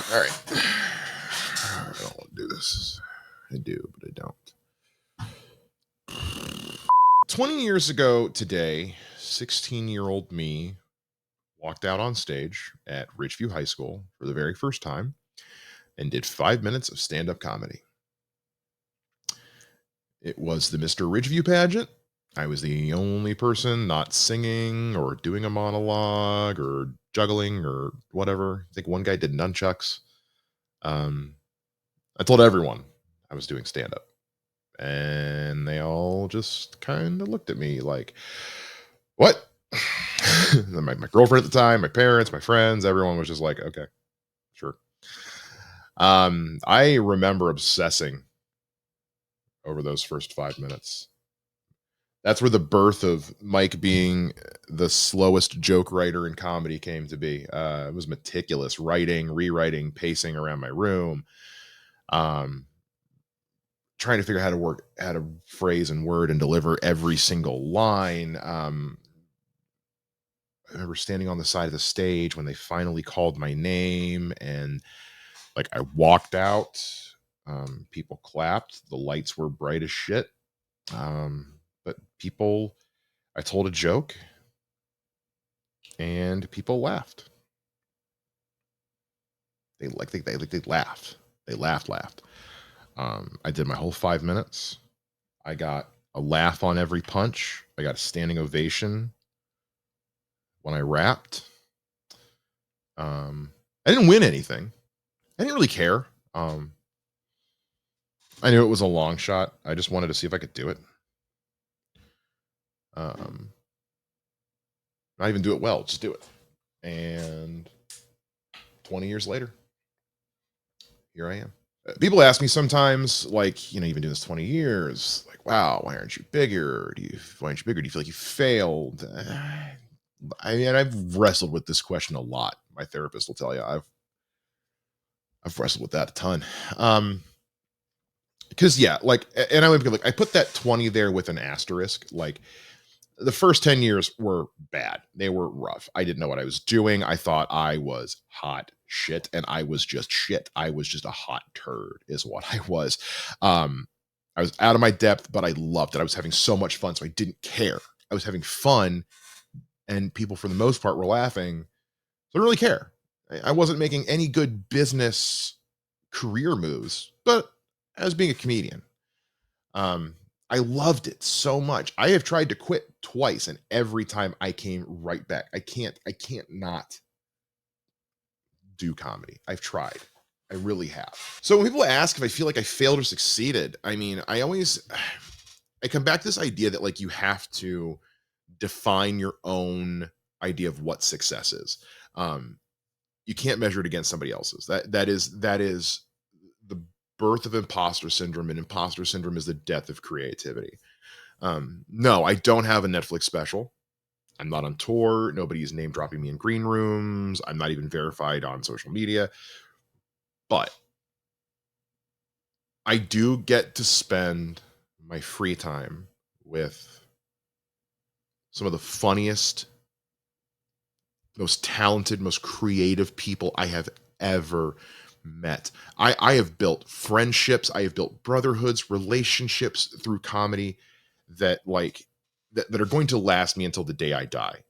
All right. I don't want to do this. I do, but I don't. 20 years ago today, 16-year-old me walked out on stage at Ridgeview High School for the very first time and did 5 minutes of stand up comedy. It was the Mr. Ridgeview pageant. I was the only person not singing or doing a monologue or juggling or whatever. I think one guy did nunchucks. Um, I told everyone I was doing stand up, and they all just kind of looked at me like, what? my girlfriend at the time, my parents, my friends, everyone was just like, okay, sure. I remember obsessing over those first 5 minutes. That's where the birth of Mike being the slowest joke writer in comedy came to be. It was meticulous writing, rewriting, pacing around my room, um, trying to figure out how to phrase and word and deliver every single line. I remember standing on the side of the stage when they finally called my name, and like I walked out. People clapped. The lights were bright as shit. But people, I told a joke and people laughed. They laughed. They laughed. I did my whole 5 minutes. I got a laugh on every punch. I got a standing ovation when I rapped. I didn't win anything. I didn't really care. I knew it was a long shot. I just wanted to see if I could do it. Not even do it well, just do it. And 20 years later, here I am. People ask me sometimes, like, you've been doing this 20 years. Like, wow, why aren't you bigger? Why aren't you bigger? Do you feel like you failed? I mean, I've wrestled with this question a lot. My therapist will tell you I've wrestled with that a ton. Because yeah, like, and I would be like, I put that 20 there with an asterisk. Like, the first 10 years were bad. They were rough. I didn't know what I was doing. I thought I was hot shit, and I was just shit. I was just a hot turd is what I was. I was out of my depth, but I loved it. I was having so much fun, so I didn't care. I was having fun, and people for the most part were laughing. So I don't really care. I wasn't making any good business career moves, but I was being a comedian. Um, I loved it so much. I have tried to quit twice, and every time I came right back. I can't not do comedy. I've tried. I really have. So when people ask if I feel like I failed or succeeded, I mean, I come back to this idea that like you have to define your own idea of what success is. Um, you can't measure it against somebody else's. That is the birth of imposter syndrome, and imposter syndrome is the death of creativity. No, I don't have a Netflix special. I'm not on tour. Nobody's name dropping me in green rooms. I'm not even verified on social media. But I do get to spend my free time with some of the funniest, most talented, most creative people I have ever met. I have built friendships, I have built brotherhoods, relationships through comedy that that are going to last me until the day I die.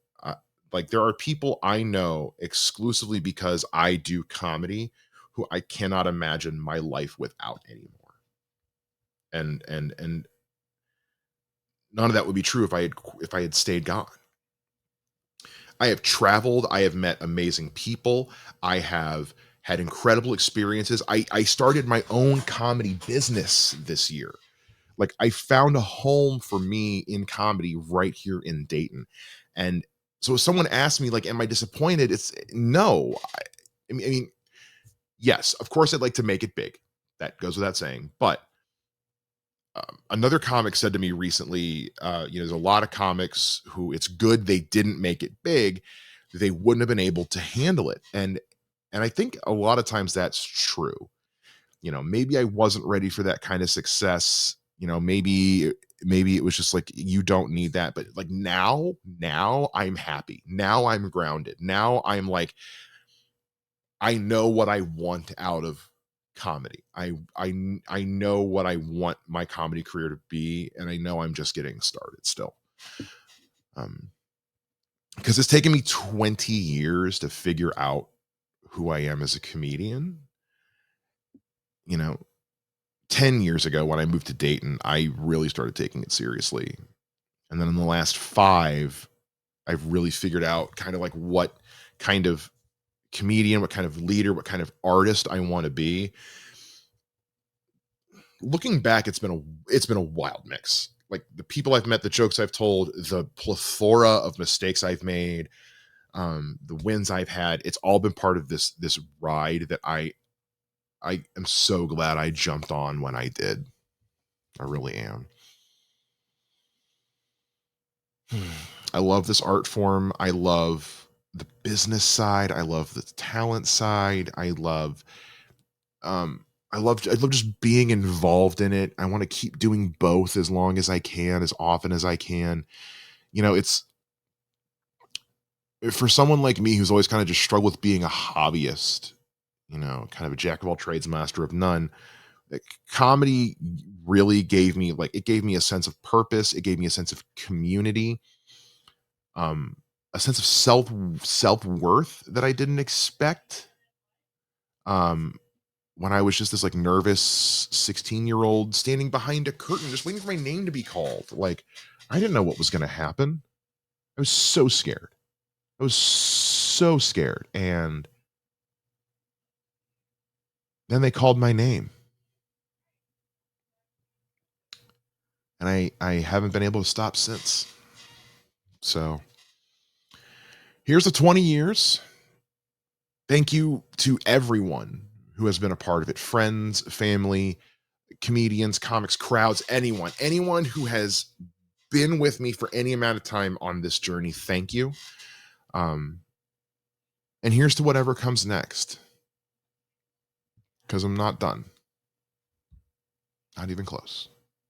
Like there are people I know exclusively because I do comedy who I cannot imagine my life without anymore. And none of that would be true if I had stayed gone. I have traveled, I have met amazing people, I have had incredible experiences. I started my own comedy business this year. Like I found a home for me in comedy right here in Dayton. And so if someone asked me like, am I disappointed? It's no. I mean, yes, of course I'd like to make it big. That goes without saying. But another comic said to me recently, there's a lot of comics who it's good they didn't make it big. They wouldn't have been able to handle it. And I think a lot of times that's true. Maybe I wasn't ready for that kind of success. Maybe it was just like you don't need that. But like now I'm happy. Now I'm grounded. Now I'm like I know what I want out of comedy. I know what I want my comedy career to be, and I know I'm just getting started still. Um, because it's taken me 20 years to figure out who I am as a comedian. You know, 10 years ago when I moved to Dayton, I really started taking it seriously. And then in the last 5, I've really figured out kind of like what kind of comedian, what kind of leader, what kind of artist I want to be. Looking back, it's been a wild mix. Like the people I've met, the jokes I've told, the plethora of mistakes I've made, the wins I've had, it's all been part of this ride that I am so glad I jumped on when I did. I really am. I love this art form. I love the business side. I love the talent side. Um I love just being involved in it. I want to keep doing both as long as I can, as often as I can. It's for someone like me who's always kind of just struggled with being a hobbyist, kind of a jack of all trades, master of none. Like, comedy really gave me a sense of purpose. It gave me a sense of community, um, a sense of self-worth that I didn't expect. Um, when I was just this like nervous 16-year-old standing behind a curtain, just waiting for my name to be called. Like, I didn't know what was gonna happen. I was so scared. I was so scared. And then they called my name. And I haven't been able to stop since. So here's the 20 years. Thank you to everyone who has been a part of it. Friends, family, comedians, comics, crowds, anyone who has been with me for any amount of time on this journey. Thank you. Um, and here's to whatever comes next, because I'm not done. Not even close.